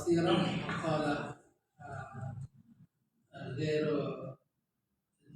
قصيرا وقال غير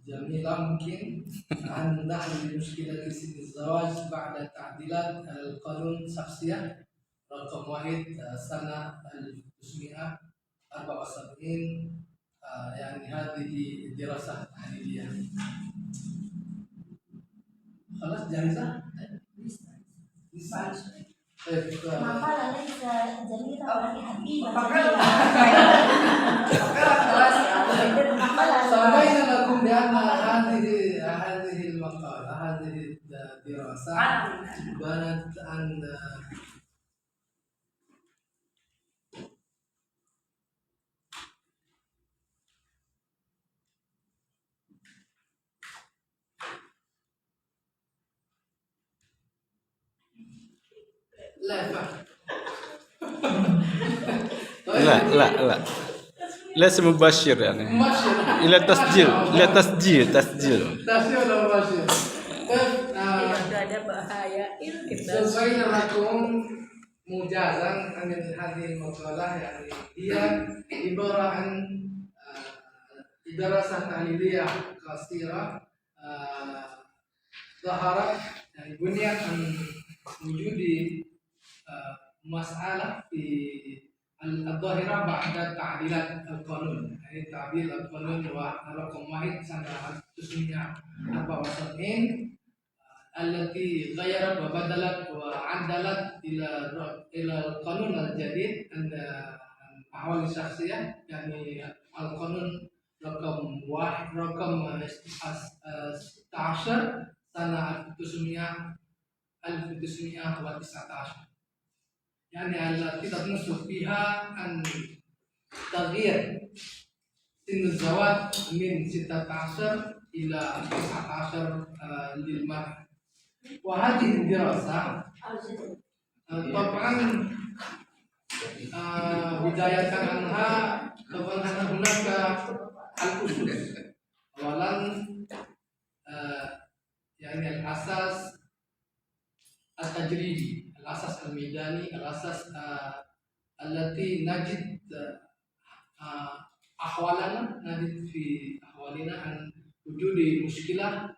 جميلة. ممكن أن نحل مشكلة سن الزواج بعد تعديلات القانون الشخصية رقم 1 سنة 1974. يعني هذه دراسة تحليلية. خلاص جاهزة؟ لسه. مقالة ليس جميلة ولكن حقيقة. سمينا لكم بأن هذه المقالة، هذه الدراسة بنت عن لا ليس مباشر يعني إلى تسجيل ولا مباشر. سمينا لكم موجزا عن هذه المقالة. يعني هي عبارة عن دراسة تحليلية قصيرة ظهرت، يعني بنيت عن وجود مسألة في الظاهرة بعد تعديلات القانون. يعني تعديل القانون رقم 1 سنة 1974 التي غيرت وبدلت وعدلت إلى القانون الجديد عن الأحوال الشخصية. يعني القانون رقم 16 سنة 1919. يعني التي تنص فيها عن تغيير سن الزواج من 16 إلى 19 للمرأة. وهذه الدراسة طبعا بداية عنها طبعا هناك الأصول. أولا يعني الأساس التجريبي، الأساس الميداني، الأساس التي نجد نجد في أحوالنا عن وجود مشكلة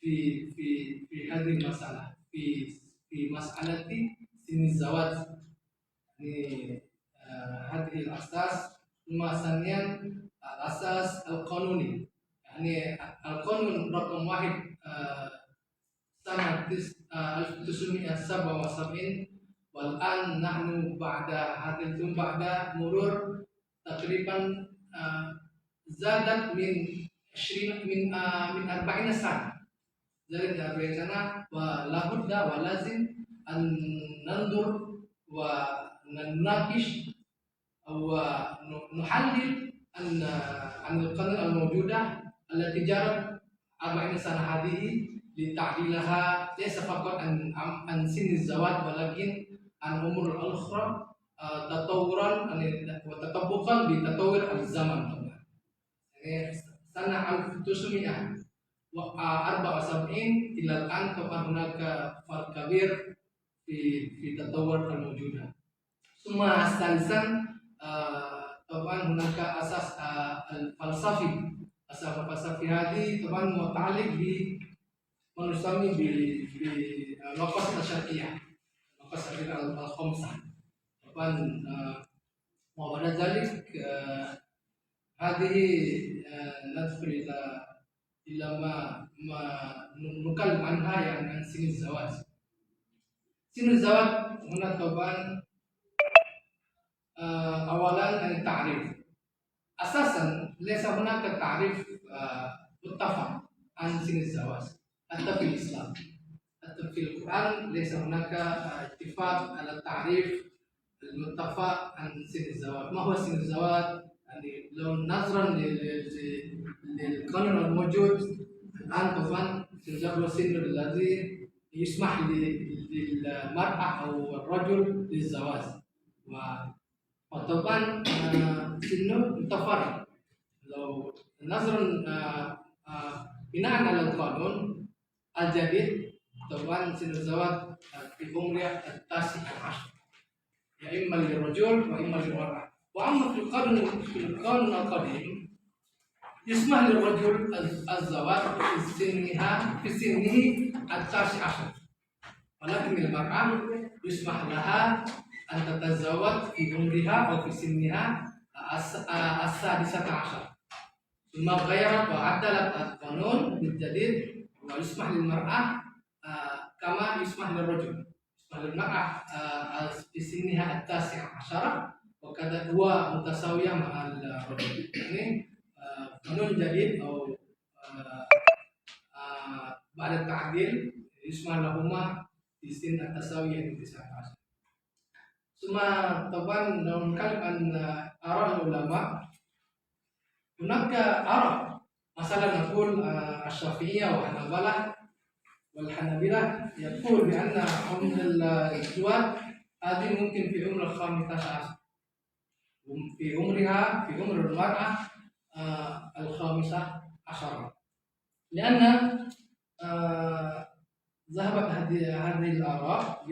في هذه المسألة، في مسألة سن الزواج. يعني هذه الأساس. ثم ثانيا الأساس القانوني. يعني القانون رقم 1 سنة 1977، والآن نحن بعد مرور تقريبا زادت من 40 سنة. زادت 40 سنة، ولا بد ولازم أن ننظر ونناقش ونحلل عن القانون الموجودة التي جرت 40 سنة هذه لتعديلها، ليس فقط عن سن الزواج ولكن عن أمور أخرى تطورا وتطبقا بتطور الزمن. طبعا يعني سنة 1974 إلى الآن طبعا هناك فرق كبير في تطور الموجودة. ثم ثالثا طبعا هناك أساس الفلسفي. أساس الفلسفي هذه طبعا متعلق ما نسمي بالمقاصد الشرعية، المقاصد الخمسة. طبعا وبعد ذلك هذه ندخل إلى ما نتكلم عنها، يعني عن سن الزواج. سن الزواج هنا طبعا أولا التعريف. أساسا ليس هناك تعريف متفق عن سن الزواج حتى في الإسلام، حتى في القرآن ليس هناك اتفاق على التعريف المتفق عن سن الزواج. ما هو سن الزواج؟ يعني لو نظرا للقانون الموجود الآن طبعا سن الزواج هو السن الذي يسمح للمرأة أو الرجل للزواج. وطبعا سنه متفرق. لو نظرا بناء على القانون الجديد طبعا سن الزواج في عمر 19، يا إما للرجل وإما للمرأة. وأما في القانون القديم يسمح للرجل الزواج في سنه 19 ولكن المرأة يسمح لها أن تتزوج في عمرها أو في سنها 16. ثم غيرت وعدلت القانون بالجديد ويسمح للمرأة كما يسمح للرجل. يسمح للمرأة في سنها 19 وكذا هو متساوية مع الرجل. يعني قانون جديد أو بعد التعديل يسمح لهما في سن التساوية في 19. ثم طبعا لو نتكلم عن آراء العلماء هناك آراء مثلا نقول الشافعية والحنابلة يقول بأن عمر الزواج هذه ممكن في عمر 15 في عمر المرأة 15 لأن ذهبت هذه الآراء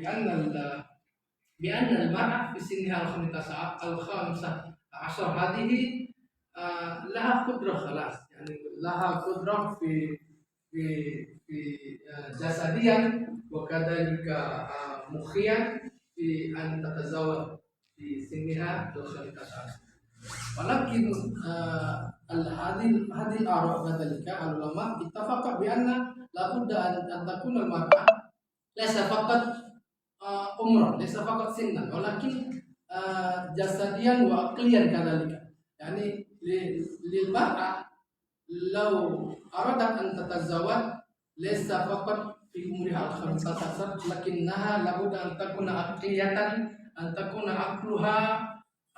بأن المرأة في سنها 15 هذه لها قدرة خلاص يعني لها قدرة في جسديا وكذلك مخيا في أن تتزوج في سنها 15. ولكن هذه الآراء كذلك العلماء اتفقوا بأن لابد أن تكون المرأة ليس فقط عمرا ليس فقط سنا ولكن جسديا وعقليا كذلك. يعني للمرأة لو أرادت أن تتزوج ليس فقط في عمرها 15 لكنها لابد أن تكون عقلية أن تكون عقلها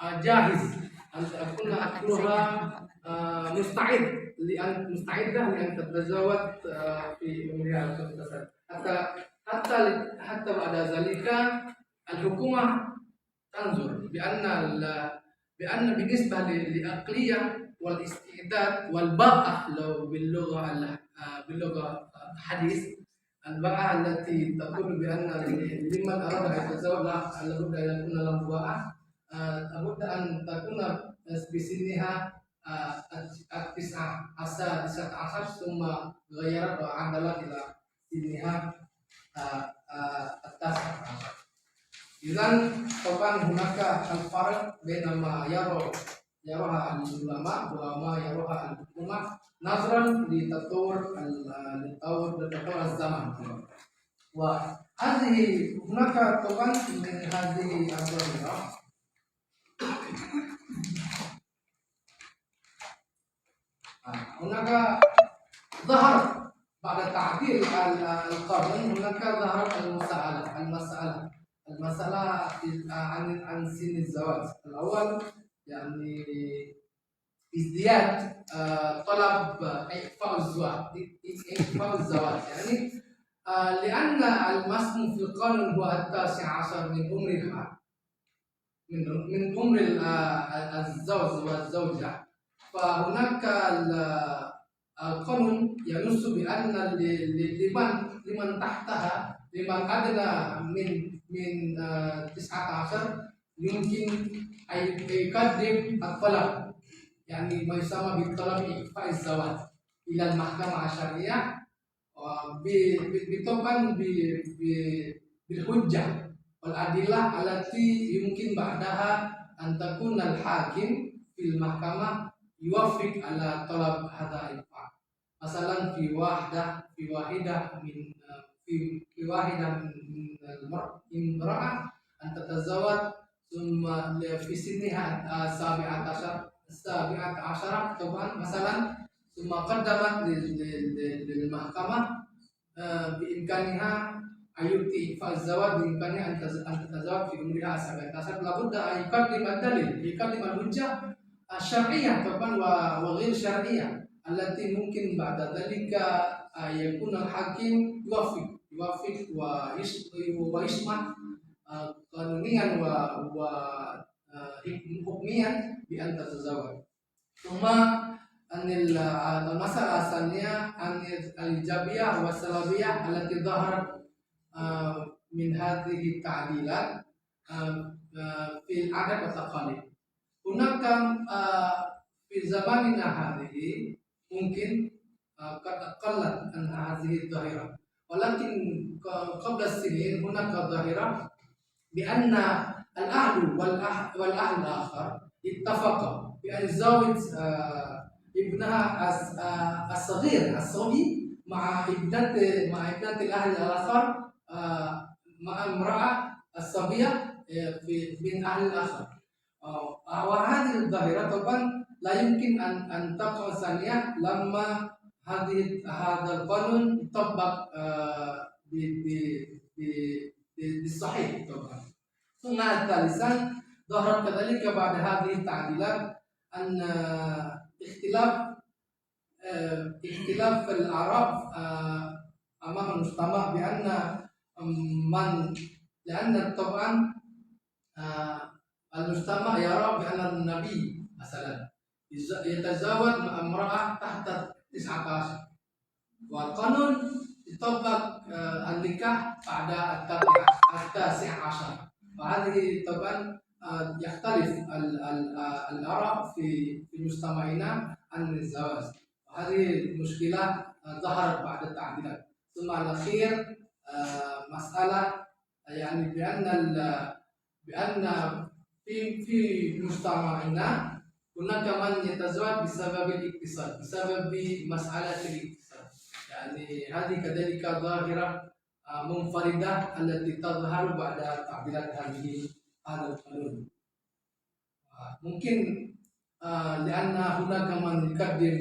جاهز أن تكون عقلها مستعدة لأن تتزوج في عمرها 15. حتى بعد ذلك الحكومة تنظر بأن بالنسبة للعقلية والاستعداد والباءة لو باللغة الحديث الباءة التي تقول بأن لمن أراد أن يتزوج لابد أن يكون له باءة لابد أن تكون بسنها 19 ثم غيرت وعدلت إلى سنها 19. إذن طبعا هناك الفرق بين ما يراها العلماء وما يراها الحكومة نظرا لتطور الزمن. وهذه هناك طبعا من هذه الظاهرة هناك ظهر بعد تعديل القانون هناك ظهرت المسألة عن سن الزواج. الأول يعني ازدياد طلب إعفاء الزواج يعني لأن المسموح في القانون هو 19 من عمرها من عمر الزوج والزوجة. فهناك القانون ينص بأن لمن تحتها لمن أدنى من 19 يمكن أن يقدم الطلب يعني ما يسمى بالطلب إعفاء الزواج إلى المحكمة الشرعية طبعا بالحجة والأدلة التي يمكن بعدها أن تكون الحاكم في المحكمة يوافق على طلب هذا الإعفاء. مثلا في واحدة من امرأة أن تتزوج ثم في سنها 17 طبعا مثلا ثم قدمت للمحكمة بإمكانها أن يؤتي إعفاء الزواج بإمكانها أن تتزوج في عمرها 17 لابد أن يقدم الدليل يقدم الحجة الشرعية طبعا وغير شرعية التي ممكن بعد ذلك يكون الحاكم يوافق ويسمح قانونيا وحكميا بأن تتزوج. ثم أن المسألة الثانية أن الإيجابية والسلبية التي ظهرت من هذه التعديلات في العادات والتقاليد. هناك في زماننا هذه ممكن قد قلت عن هذه الظاهرة، ولكن قبل السنين هناك ظاهرة بأن الأهل والأهل الآخر اتفقوا بأن يزوج ابنها الصغير الصبي مع ابنة الأهل الآخر، مع امرأة الصبية من أهل الآخر. وهذه الظاهرة طبعا لا يمكن أن تقع ثانية لما هذا القانون يطبق بالصحيح طبعا. ثم ثالثا ظهر كذلك بعد هذه التعديلات أن اختلاف الآراء أمام المجتمع لأن طبعا المجتمع يرى بأن النبي مثلا يتزوج مع امرأة تحت 19، والقانون يطبق النكاح بعد 19، وهذه طبعا يختلف الآراء في مجتمعنا عن الزواج، وهذه المشكلة ظهرت بعد التعديلات. ثم الأخير مسألة يعني بأن في مجتمعنا هناك من يتزوج بسبب الاقتصاد، بسبب مسألة الاقتصاد. يعني هذه كذلك ظاهرة منفردة التي تظهر بعد تعديلات هذا القانون. ممكن لأن هناك من يقدم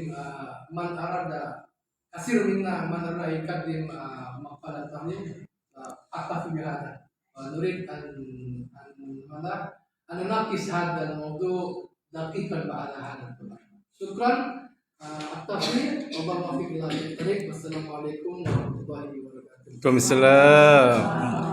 من أراد كثير منا من أراد يقدم مقالة تحليل أكتفي بهذا، ونريد أن نناقش هذا الموضوع دقيقا بعد هذا. شكرا. أكتفي وبالله في الله الطريق. والسلام عليكم ورحمة الله وبركاته. Waalaikumsalam.